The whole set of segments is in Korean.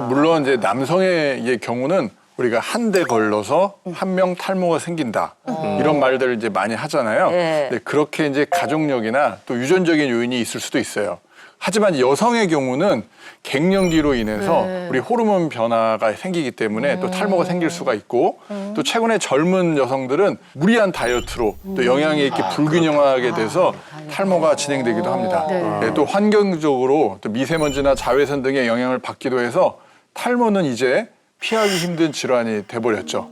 물론 이제 남성의 경우는 우리가 한 대 걸러서 한 명 탈모가 생긴다 이런 말들을 이제 많이 하잖아요. 근데 그렇게 이제 가족력이나 또 유전적인 요인이 있을 수도 있어요. 하지만 여성의 경우는 갱년기로 인해서 우리 호르몬 변화가 생기기 때문에 또 탈모가 생길 수가 있고 또 최근에 젊은 여성들은 무리한 다이어트로 또 영양이 이렇게 불균형하게 돼서 탈모가 진행되기도 합니다. 네, 또 환경적으로 또 미세먼지나 자외선 등의 영향을 받기도 해서 탈모는 이제 피하기 힘든 질환이 돼버렸죠.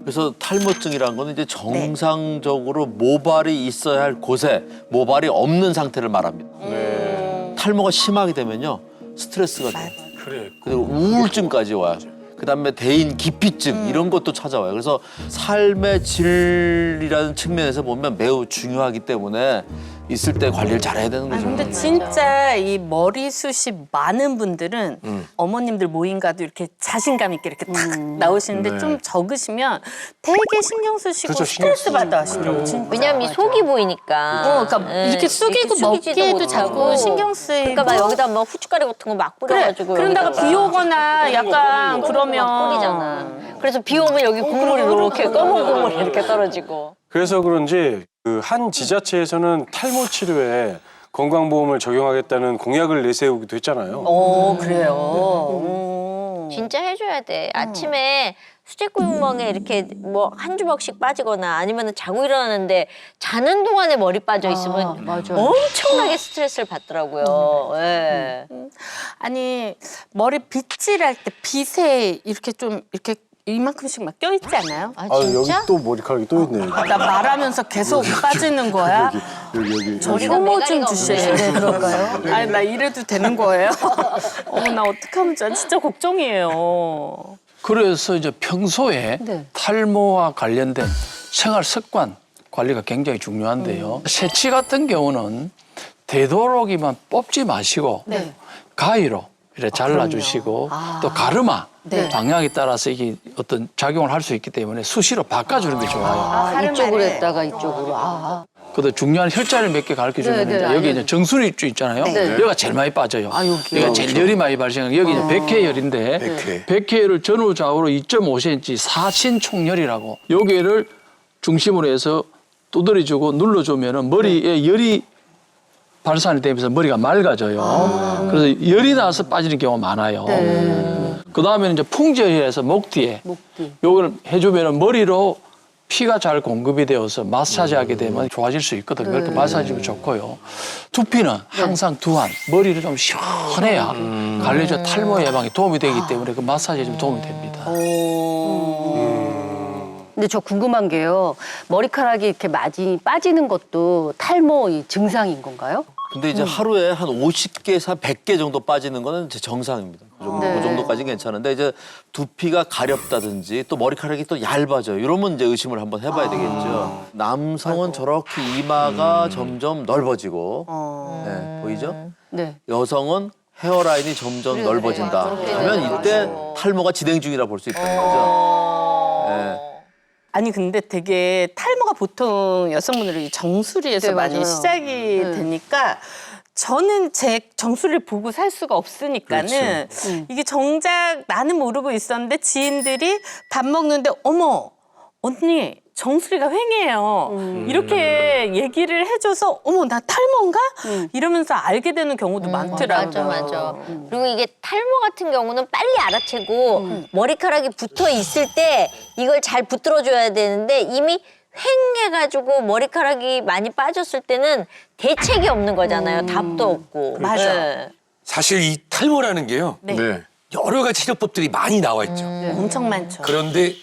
그래서 탈모증이라는 거는 이제 정상적으로 모발이 있어야 할 곳에 모발이 없는 상태를 말합니다. 탈모가 심하게 되면요 스트레스가 돼요. 그리고 우울증까지 와요. 그다음에 대인 기피증 이런 것도 찾아와요. 그래서 삶의 질이라는 측면에서 보면 매우 중요하기 때문에 있을 때 관리를 잘해야 되는 거죠. 근데 진짜 이 머리숱이 많은 분들은 어머님들 모임 가도 이렇게 자신감 있게 이렇게 탁 나오시는데 좀 적으시면 되게 신경 쓰시고 그렇죠, 스트레스 받아 하시더라고요. 진짜. 왜냐면 이 속이 보이니까. 그러니까 예, 이렇게 숙이고 숙이지도 먹기에도 자꾸 못하고. 신경 쓰이고. 그러니까 막 여기다 뭐 후춧가루 같은 거 막 그래, 뿌려가지고. 그런다가 여기다가. 비 오거나 약간 막 그러면 뿌리잖아. 그래서 비 오면 여기 국물이 이렇게 검은 국물이 이렇게 떨어지고. 그래서 그런지 그 한 지자체에서는 탈모 치료에 건강보험을 적용하겠다는 공약을 내세우기도 했잖아요. 그래요. 진짜 해줘야 돼. 아침에 수제구멍에 이렇게 뭐 한 주먹씩 빠지거나 아니면 자고 일어나는데 자는 동안에 머리 빠져 있으면 엄청나게 스트레스를 받더라고요. 예. 아니 머리 빗질할 때 빗에 이렇게 좀 이렇게 이만큼씩 막 껴있지 않아요? 아, 아, 여기 진짜? 또 머리카락이 또 있네. 여기. 나 말하면서 계속 빠지는 거야? 여기. 저 머리가 효모 좀 메가리가 주셔야 없네. 돼, 그럴까요? 아니, 나 이래도 되는 거예요? 나 어떡하면 진짜 걱정이에요. 그래서 이제 평소에 탈모와 관련된 생활 습관 관리가 굉장히 중요한데요. 새치 같은 경우는 되도록이면 뽑지 마시고 가위로 이렇게 잘라주시고 또 가르마 방향에 따라서 이게 어떤 작용을 할 수 있기 때문에 수시로 바꿔주는 게 좋아요. 이쪽으로 했다가 이쪽으로. 그래도 중요한 혈자를 몇 개 가르쳐 주면 여기 이제 정수리 쪽 있잖아요. 여기가 제일 많이 빠져요. 여기가 제일 열이 많이 발생하는 여기 이제 백회열인데 백회열을 전후 좌우로 2.5cm 사신총열이라고 여기를 중심으로 해서 두드려주고 눌러주면은 머리에 열이 발산이 되면서 머리가 맑아져요. 그래서 열이 나서 빠지는 경우가 많아요. 그 다음에는 이제 풍절이라서 목 뒤에 요걸 해주면은 머리로 피가 잘 공급이 되어서 마사지하게 되면 좋아질 수 있거든요. 그러니까 마사지도 좋고요. 두피는 항상 두안, 머리를 좀 시원해야 관리적 탈모 예방에 도움이 되기 때문에 그 마사지에 좀 도움이 됩니다. 근데 저 궁금한 게요. 머리카락이 이렇게 많이 빠지는 것도 탈모 이 증상인 건가요? 근데 이제 하루에 한 50개에서 100개 정도 빠지는 거는 이제 정상입니다. 그 정도까지는 괜찮은데 이제 두피가 가렵다든지 또 머리카락이 또 얇아져요. 이러면 이제 의심을 한번 해봐야 되겠죠. 남성은 저렇게 이마가 점점 넓어지고 보이죠? 네. 여성은 헤어라인이 점점 넓어진다. 하면 이때 탈모가 진행 중이라 볼 수 있다는 거죠. 예. 아니 근데 되게 탈모가 보통 여성분들이 정수리에서 많이 맞아요. 시작이 되니까 저는 제 정수리를 보고 살 수가 없으니까는 이게 정작 나는 모르고 있었는데 지인들이 밥 먹는데 어머 언니 정수리가 휑해요. 이렇게 얘기를 해줘서 어머 나 탈모인가? 이러면서 알게 되는 경우도 많더라고요. 맞아. 그리고 이게 탈모 같은 경우는 빨리 알아채고 머리카락이 붙어 있을 때 이걸 잘 붙들어줘야 되는데 이미 휑해가지고 머리카락이 많이 빠졌을 때는 대책이 없는 거잖아요. 답도 없고. 맞아. 네. 사실 이 탈모라는 게요. 네. 여러 가지 치료법들이 많이 나와 있죠. 엄청 많죠. 그런데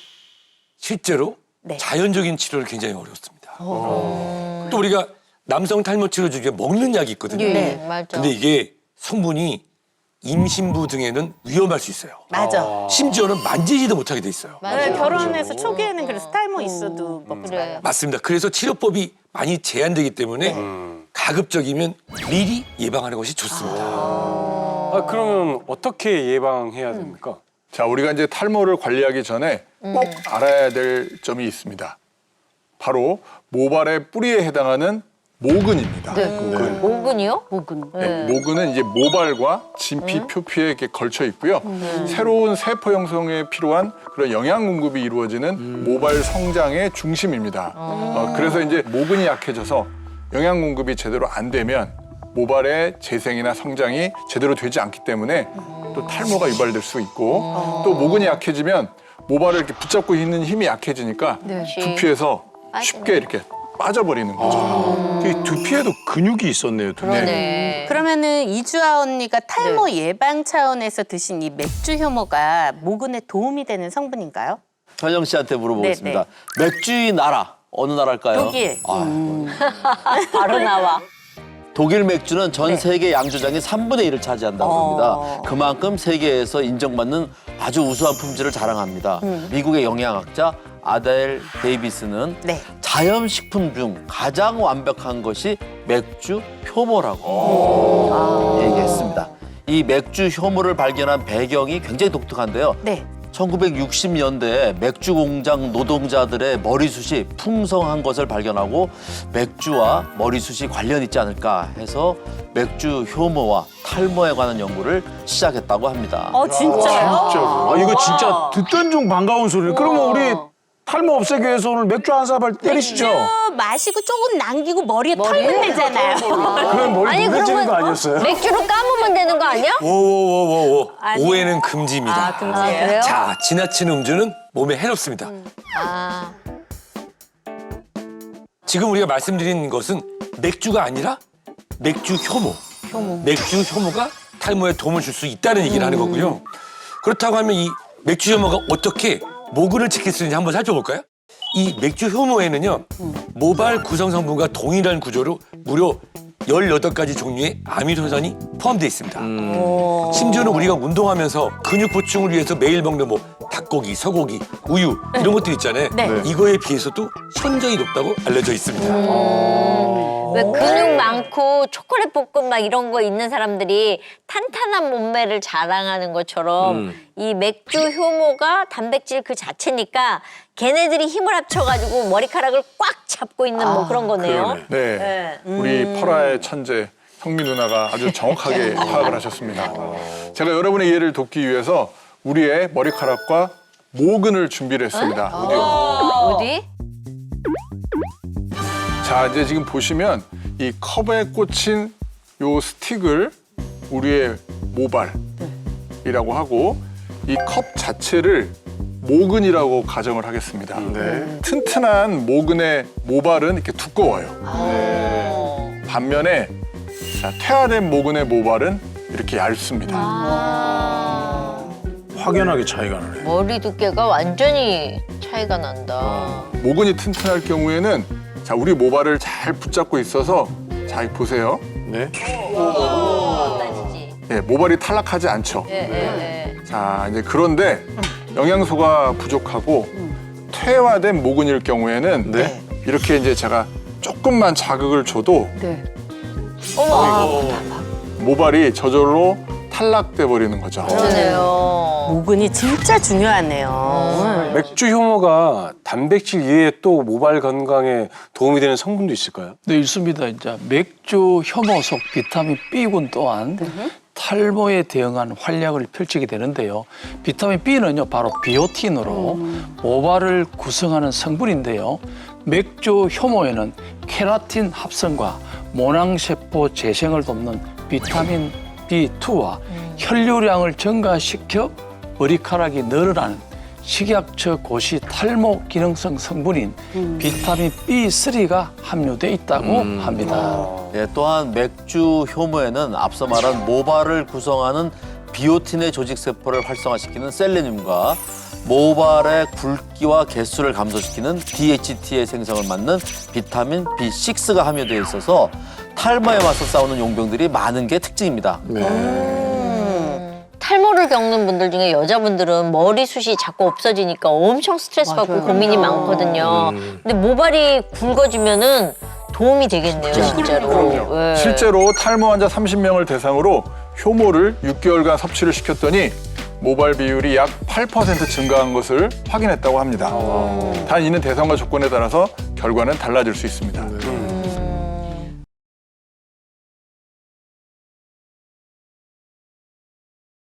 실제로 자연적인 치료를 굉장히 어렵습니다. 또 우리가 남성 탈모 치료 중에 먹는 약이 있거든요. 네, 맞아. 근데 이게 성분이 임신부 등에는 위험할 수 있어요. 맞아. 심지어는 만지지도 못하게 돼 있어요. 네, 결혼해서 초기에는 그래서 탈모 있어도 먹지 그래. 마요. 맞습니다. 그래서 치료법이 많이 제한되기 때문에 가급적이면 미리 예방하는 것이 좋습니다. 아, 그러면 어떻게 예방해야 됩니까? 자, 우리가 이제 탈모를 관리하기 전에 꼭 알아야 될 점이 있습니다. 바로 모발의 뿌리에 해당하는 모근입니다. 모근이요? 모근. 네, 모근은 이제 모발과 진피, 표피에 이렇게 걸쳐 있고요. 새로운 세포 형성에 필요한 그런 영양 공급이 이루어지는 모발 성장의 중심입니다. 그래서 이제 모근이 약해져서 영양 공급이 제대로 안 되면 모발의 재생이나 성장이 제대로 되지 않기 때문에 또 탈모가 유발될 수 있고 또 모근이 약해지면 모발을 이렇게 붙잡고 있는 힘이 약해지니까 두피에서 쉽게 이렇게 빠져버리는 거죠. 이 두피에도 근육이 있었네요. 두피. 네. 그러면은 이주아 언니가 탈모 예방 차원에서 드신 이 맥주 효모가 모근에 도움이 되는 성분인가요? 현영 씨한테 물어보겠습니다. 맥주의 나라 어느 나라일까요? 독일. 바로 나와. 독일 맥주는 전 세계 양조장의 3분의 1을 차지한다고 합니다. 그만큼 세계에서 인정받는 아주 우수한 품질을 자랑합니다. 미국의 영양학자 아델 데이비스는 네. 자연식품 중 가장 완벽한 것이 맥주 효모라고 얘기했습니다. 이 맥주 효모를 발견한 배경이 굉장히 독특한데요. 네. 1960년대에 맥주 공장 노동자들의 머리숱이 풍성한 것을 발견하고 맥주와 머리숱이 관련 있지 않을까 해서 맥주 효모와 탈모에 관한 연구를 시작했다고 합니다. 진짜요? 진짜로. 이거 진짜 듣던 중 반가운 소리를. 그러면 우리 탈모 없애기 위해서 오늘 맥주 한 사발 때리시죠? 마시고 조금 남기고 머리에 털면 되잖아요. 그럼 머리 누래지는 거 아니었어요? 맥주로 감으면 되는 거 아니야? 오오오오오 오해는 금지입니다. 그래요? 자, 지나친 음주는 몸에 해롭습니다. 지금 우리가 말씀드린 것은 맥주가 아니라 맥주 효모. 맥주 효모가 탈모에 도움을 줄 수 있다는 얘기를 하는 거고요. 그렇다고 하면 이 맥주 효모가 어떻게 모근을 지킬 수 있는지 한번 살펴볼까요? 이 맥주 효모에는요, 모발 구성 성분과 동일한 구조로 무려 18가지 종류의 아미노산이 포함되어 있습니다. 심지어는 우리가 운동하면서 근육 보충을 위해서 매일 먹는 뭐 닭고기, 소고기, 우유 이런 것들 있잖아요. 네. 이거에 비해서도 현저히 높다고 알려져 있습니다. 왜 근육 많고 초콜릿 볶음 막 이런 거 있는 사람들이 탄탄한 몸매를 자랑하는 것처럼 이 맥주 효모가 단백질 그 자체니까 걔네들이 힘을 합쳐가지고 머리카락을 꽉 잡고 있는 뭐 그런 거네요. 네. 우리 퍼라의 천재 형미 누나가 아주 정확하게 파악을 하셨습니다. 제가 여러분의 이해를 돕기 위해서 우리의 머리카락과 모근을 준비를 했습니다. 어디? 자, 이제 지금 보시면 이 컵에 꽂힌 요 스틱을 우리의 모발이라고 하고 이 컵 자체를 모근이라고 가정을 하겠습니다. 튼튼한 모근의 모발은 이렇게 두꺼워요. 반면에 자, 퇴화된 모근의 모발은 이렇게 얇습니다. 확연하게 차이가 나네. 머리 두께가 완전히 차이가 난다. 모근이 튼튼할 경우에는 자, 우리 모발을 잘 붙잡고 있어서 자, 이거 보세요. 네. 따지지. 네, 모발이 탈락하지 않죠. 예. 자, 이제 그런데 영양소가 부족하고 퇴화된 모근일 경우에는 이렇게 이제 제가 조금만 자극을 줘도 네. 모발이 저절로 탈락돼 버리는 거죠. 그러네요. 모근이 진짜 중요하네요. 맥주 효모가 단백질 이외에 또 모발 건강에 도움이 되는 성분도 있을까요? 네, 있습니다. 이제 맥주 효모 속 비타민 B군 또한 탈모에 대응하는 활약을 펼치게 되는데요. 비타민 B는요, 바로 비오틴으로 모발을 구성하는 성분인데요. 맥주 효모에는 케라틴 합성과 모낭세포 재생을 돕는 비타민 B2와 혈류량을 증가시켜 머리카락이 늘어나는 식약처 고시 탈모 기능성 성분인 비타민 B3가 함유돼 있다고 합니다. 네, 또한 맥주 효모에는 앞서 말한 모발을 구성하는 비오틴의 조직세포를 활성화시키는 셀레늄과 모발의 굵기와 개수를 감소시키는 DHT의 생성을 막는 비타민 B6가 함유되어 있어서 탈모에 맞서 싸우는 용병들이 많은 게 특징입니다. 탈모를 겪는 분들 중에 여자분들은 머리숱이 자꾸 없어지니까 엄청 스트레스 받고 고민이 많거든요. 근데 모발이 굵어지면은 도움이 되겠네요, 진짜로. 예. 실제로 탈모 환자 30명을 대상으로 효모를 6개월간 섭취를 시켰더니 모발 비율이 약 8% 증가한 것을 확인했다고 합니다. 단 이는 대상과 조건에 따라서 결과는 달라질 수 있습니다.